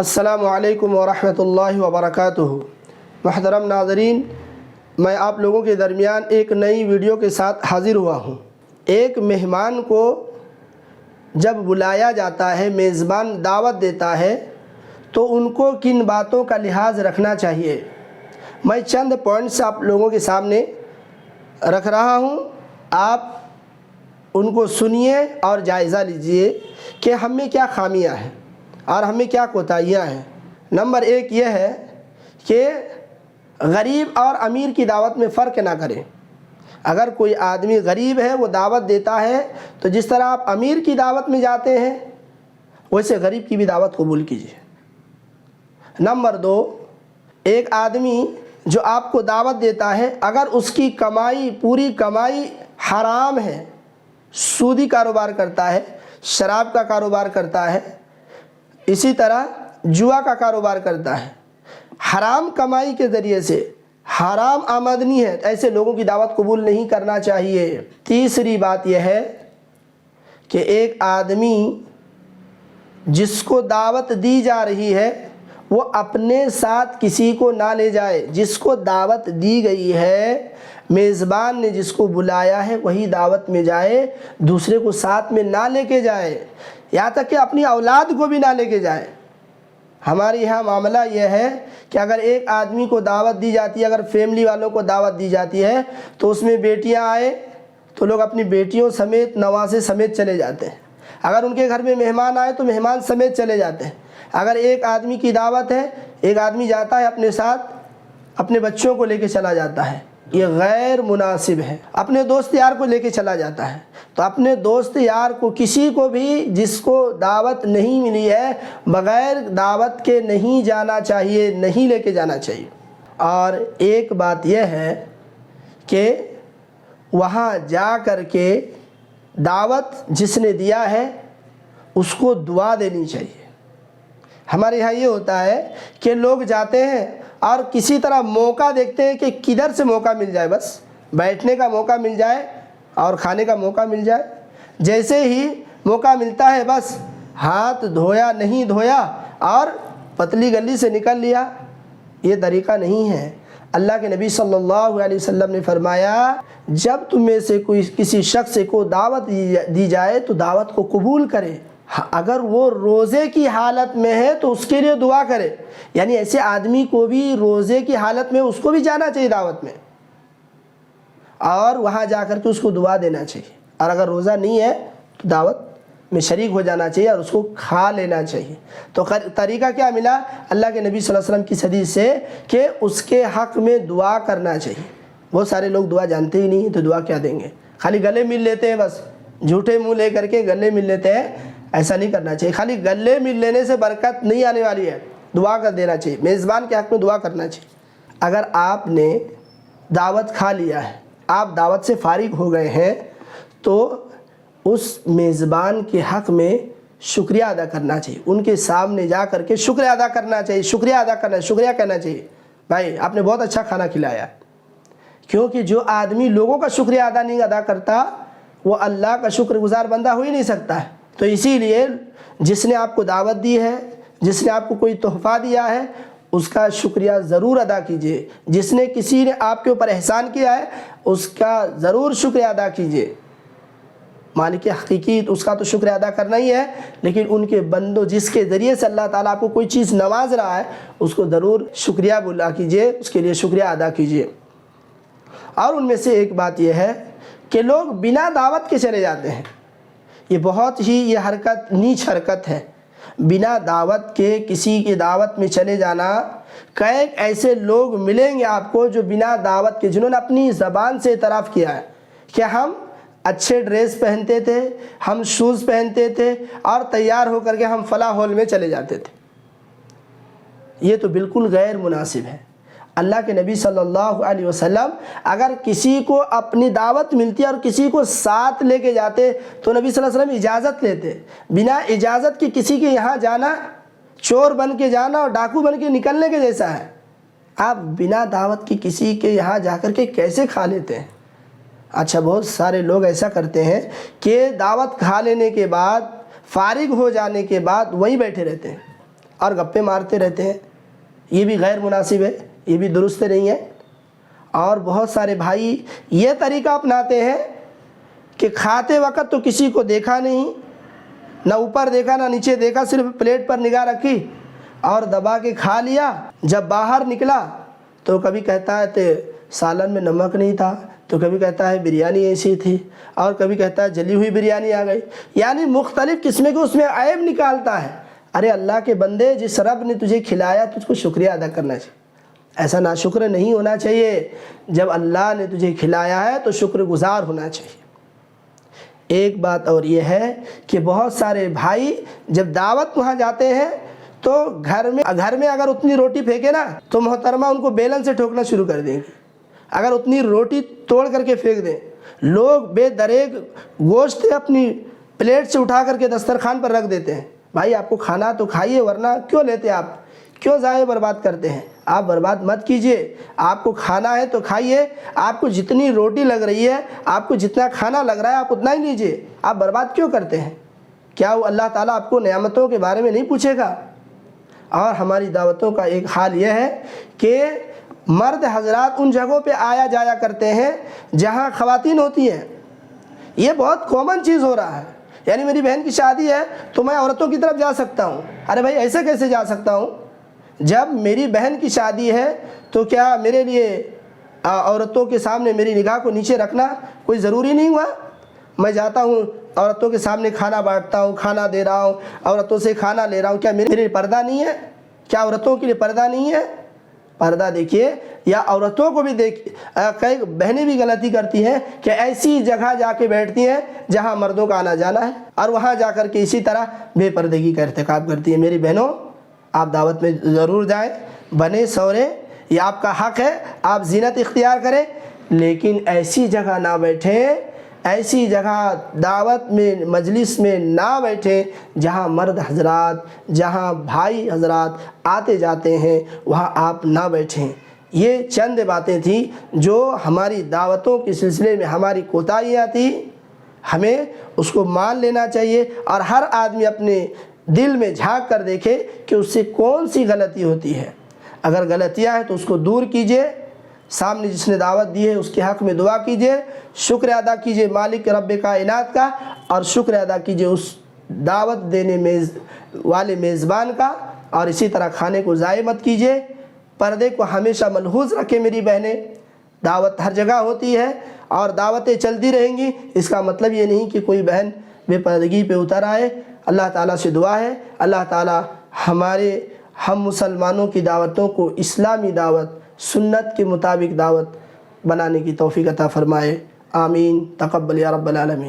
السلام علیکم ورحمۃ اللہ وبرکاتہ۔ محترم ناظرین، میں آپ لوگوں کے درمیان ایک نئی ویڈیو کے ساتھ حاضر ہوا ہوں۔ ایک مہمان کو جب بلایا جاتا ہے، میزبان دعوت دیتا ہے، تو ان کو کن باتوں کا لحاظ رکھنا چاہیے، میں چند پوائنٹس آپ لوگوں کے سامنے رکھ رہا ہوں۔ آپ ان کو سنیے اور جائزہ لیجئے کہ ہم میں کیا خامیاں ہیں اور ہمیں کیا کوتاہیاں ہیں۔ نمبر ایک یہ ہے کہ غریب اور امیر کی دعوت میں فرق نہ کریں۔ اگر کوئی آدمی غریب ہے، وہ دعوت دیتا ہے، تو جس طرح آپ امیر کی دعوت میں جاتے ہیں، ویسے غریب کی بھی دعوت قبول کیجیے۔ نمبر دو، ایک آدمی جو آپ کو دعوت دیتا ہے، اگر اس کی کمائی، پوری کمائی حرام ہے، سودی کاروبار کرتا ہے، شراب کا کاروبار کرتا ہے، اسی طرح جوا کا کاروبار کرتا ہے، حرام کمائی کے ذریعے سے حرام آمدنی ہے، ایسے لوگوں کی دعوت قبول نہیں کرنا چاہیے۔ تیسری بات یہ ہے کہ ایک آدمی جس کو دعوت دی جا رہی ہے، وہ اپنے ساتھ کسی کو نہ لے جائے۔ جس کو دعوت دی گئی ہے، میزبان نے جس کو بلایا ہے، وہی دعوت میں جائے، دوسرے کو ساتھ میں نہ لے کے جائے، یہاں تک کہ اپنی اولاد کو بھی نہ لے کے جائے۔ ہمارے یہاں معاملہ یہ ہے کہ اگر ایک آدمی کو دعوت دی جاتی ہے، اگر فیملی والوں کو دعوت دی جاتی ہے، تو اس میں بیٹیاں آئے تو لوگ اپنی بیٹیوں سمیت، نواسے سمیت چلے جاتے ہیں۔ اگر ان کے گھر میں مہمان آئے تو مہمان سمیت چلے جاتے ہیں۔ اگر ایک آدمی کی دعوت ہے، ایک آدمی جاتا ہے اپنے ساتھ اپنے بچوں کو لے کے چلا جاتا ہے، یہ غیر مناسب ہے۔ اپنے دوست یار کو لے کے چلا جاتا ہے، تو اپنے دوست یار کو، کسی کو بھی جس کو دعوت نہیں ملی ہے، بغیر دعوت کے نہیں جانا چاہیے، نہیں لے کے جانا چاہیے۔ اور ایک بات یہ ہے کہ وہاں جا کر کے دعوت جس نے دیا ہے اس کو دعا دینی چاہیے۔ ہمارے یہاں یہ ہوتا ہے کہ لوگ جاتے ہیں اور کسی طرح موقع دیکھتے ہیں کہ کدھر سے موقع مل جائے، بس بیٹھنے کا موقع مل جائے اور کھانے کا موقع مل جائے۔ جیسے ہی موقع ملتا ہے، بس ہاتھ دھویا نہیں دھویا اور پتلی گلی سے نکل لیا۔ یہ طریقہ نہیں ہے۔ اللہ کے نبی صلی اللہ علیہ وسلم نے فرمایا، جب تم میں سے کوئی کسی شخص کو دعوت دی جائے تو دعوت کو قبول کرے۔ اگر وہ روزے کی حالت میں ہے تو اس کے لیے دعا کرے، یعنی ایسے آدمی کو بھی روزے کی حالت میں اس کو بھی جانا چاہیے دعوت میں، اور وہاں جا کر کے اس کو دعا دینا چاہیے۔ اور اگر روزہ نہیں ہے تو دعوت میں شریک ہو جانا چاہیے اور اس کو کھا لینا چاہیے۔ تو طریقہ کیا ملا اللہ کے نبی صلی اللہ علیہ وسلم کی حدیث سے کہ اس کے حق میں دعا کرنا چاہیے۔ بہت سارے لوگ دعا جانتے ہی نہیں، تو دعا کیا دیں گے، خالی گلے مل لیتے ہیں، بس جھوٹے منہ لے کر کے گلے مل لیتے ہیں۔ ایسا نہیں کرنا چاہیے، خالی گلے مل لینے سے برکت نہیں آنے والی ہے، دعا کر دینا چاہیے، میزبان کے حق میں دعا کرنا چاہیے۔ اگر آپ نے دعوت کھا لیا ہے، آپ دعوت سے فارغ ہو گئے ہیں، تو اس میزبان کے حق میں شکریہ ادا کرنا چاہیے۔ ان کے سامنے جا کر کے شکریہ ادا کرنا چاہیے، شکریہ ادا کرنا، شکریہ کہنا چاہیے، بھائی آپ نے بہت اچھا کھانا کھلایا۔ کیونکہ جو آدمی لوگوں کا شکریہ ادا نہیں ادا کرتا، وہ اللہ کا شکر گزار بندہ ہو ہی نہیں سکتا ہے۔ تو اسی لیے جس نے آپ کو دعوت دی ہے، جس نے آپ کو کوئی تحفہ دیا ہے، اس کا شکریہ ضرور ادا کیجیے۔ جس نے کسی نے آپ کے اوپر احسان کیا ہے، اس کا ضرور شکریہ ادا کیجیے۔ مالک حقیقی اس کا تو شکریہ ادا کرنا ہی ہے، لیکن ان کے بندوں جس کے ذریعے سے اللہ تعالیٰ آپ کو کوئی چیز نواز رہا ہے، اس کو ضرور شکریہ بولا کیجیے، اس کے لیے شکریہ ادا کیجیے۔ اور ان میں سے ایک بات یہ ہے کہ لوگ بنا دعوت کے چلے جاتے ہیں۔ یہ بہت ہی یہ حرکت نیچ حرکت ہے، بنا دعوت کے کسی کی دعوت میں چلے جانا۔ کئی ایسے لوگ ملیں گے آپ کو جو بنا دعوت کے، جنہوں نے اپنی زبان سے اعتراف کیا ہے کہ ہم اچھے ڈریس پہنتے تھے، ہم شوز پہنتے تھے، اور تیار ہو کر کے ہم فلاں ہال میں چلے جاتے تھے۔ یہ تو بالکل غیر مناسب ہے۔ اللہ کے نبی صلی اللہ علیہ وسلم اگر کسی کو اپنی دعوت ملتی ہے اور کسی کو ساتھ لے کے جاتے، تو نبی صلی اللہ علیہ وسلم اجازت لیتے۔ بنا اجازت کے کسی کے یہاں جانا چور بن کے جانا اور ڈاکو بن کے نکلنے کے جیسا ہے۔ آپ بنا دعوت کی کسی کے یہاں جا کر کے کیسے کھا لیتے ہیں؟ اچھا، بہت سارے لوگ ایسا کرتے ہیں کہ دعوت کھا لینے کے بعد، فارغ ہو جانے کے بعد وہیں بیٹھے رہتے ہیں۔ اور گپے مارتے رہتے ہیں، یہ بھی غیر مناسب ہے، یہ بھی درست نہیں ہے۔ اور بہت سارے بھائی یہ طریقہ اپناتے ہیں کہ کھاتے وقت تو کسی کو دیکھا نہیں، نہ اوپر دیکھا نہ نیچے دیکھا، صرف پلیٹ پر نگاہ رکھی اور دبا کے کھا لیا۔ جب باہر نکلا تو کبھی کہتا ہے کہ سالن میں نمک نہیں تھا، تو کبھی کہتا ہے بریانی ایسی تھی، اور کبھی کہتا ہے جلی ہوئی بریانی آ گئی، یعنی مختلف قسم کے اس میں عیب نکالتا ہے۔ ارے اللہ کے بندے، جس رب نے تجھے کھلایا تجھ کو شکریہ ادا کرنا چاہیے، ایسا ناشکر نہیں ہونا چاہیے۔ جب اللہ نے تجھے کھلایا ہے تو شکر گزار ہونا چاہیے۔ ایک بات اور یہ ہے کہ بہت سارے بھائی جب دعوت وہاں جاتے ہیں تو گھر میں اگر اتنی روٹی پھینکے نا تو محترمہ ان کو بیلن سے ٹھوکنا شروع کر دیں گی، اگر اتنی روٹی توڑ کر کے پھینک دیں۔ لوگ بے دریغ گوشت اپنی پلیٹ سے اٹھا کر کے دسترخوان پر رکھ دیتے ہیں۔ بھائی آپ کو کھانا تو کھائیے، ورنہ کیوں لیتے آپ، کیوں ضائع برباد کرتے ہیں؟ آپ برباد مت کیجئے، آپ کو کھانا ہے تو کھائیے، آپ کو جتنی روٹی لگ رہی ہے، آپ کو جتنا کھانا لگ رہا ہے آپ اتنا ہی لیجئے، آپ برباد کیوں کرتے ہیں؟ کیا وہ اللہ تعالیٰ آپ کو نعمتوں کے بارے میں نہیں پوچھے گا؟ اور ہماری دعوتوں کا ایک حال یہ ہے کہ مرد حضرات ان جگہوں پہ آیا جایا کرتے ہیں جہاں خواتین ہوتی ہیں۔ یہ بہت کامن چیز ہو رہا ہے، یعنی میری بہن کی شادی ہے تو میں عورتوں کی طرف جا سکتا ہوں۔ ارے بھائی ایسے کیسے جا سکتا ہوں؟ جب میری بہن کی شادی ہے تو کیا میرے لیے عورتوں کے سامنے میری نگاہ کو نیچے رکھنا کوئی ضروری نہیں ہوا؟ میں جاتا ہوں عورتوں کے سامنے کھانا بانٹتا ہوں، کھانا دے رہا ہوں، عورتوں سے کھانا لے رہا ہوں، کیا میرے لیے پردہ نہیں ہے؟ کیا عورتوں کے لیے پردہ نہیں ہے؟ پردہ دیکھیے، یا عورتوں کو بھی کئی بہنیں بھی غلطی کرتی ہیں کہ ایسی جگہ جا کے بیٹھتی ہیں جہاں مردوں کا آنا جانا ہے، اور وہاں جا کر کے اسی طرح بے پردگی کا ارتکاب کرتی ہیں۔ میری بہنوں، آپ دعوت میں ضرور جائیں، بنے سورے، یہ آپ کا حق ہے، آپ زینت اختیار کریں، لیکن ایسی جگہ نہ بیٹھیں، ایسی جگہ دعوت میں مجلس میں نہ بیٹھیں جہاں مرد حضرات، جہاں بھائی حضرات آتے جاتے ہیں، وہاں آپ نہ بیٹھیں۔ یہ چند باتیں تھیں جو ہماری دعوتوں کے سلسلے میں ہماری کوتاہیاں تھیں، ہمیں اس کو مان لینا چاہیے، اور ہر آدمی اپنے دل میں جھانک کر دیکھے کہ اس سے کون سی غلطی ہوتی ہے۔ اگر غلطیاں ہیں تو اس کو دور کیجئے، سامنے جس نے دعوت دی ہے اس کے حق میں دعا کیجئے، شکر ادا کیجئے مالک رب کائنات کا، اور شکر ادا کیجئے اس دعوت دینے والے میزبان کا، اور اسی طرح کھانے کو ضائع مت کیجئے۔ پردے کو ہمیشہ ملحوظ رکھیں میری بہنیں، دعوت ہر جگہ ہوتی ہے اور دعوتیں چلتی رہیں گی، اس کا مطلب یہ نہیں کہ کوئی بہن بے پردگی پہ اتر آئے۔ اللہ تعالیٰ سے دعا ہے اللہ تعالیٰ ہم مسلمانوں کی دعوتوں کو اسلامی دعوت، سنت کے مطابق دعوت بنانے کی توفیق عطا فرمائے۔ آمین، تقبل یا رب العالمین۔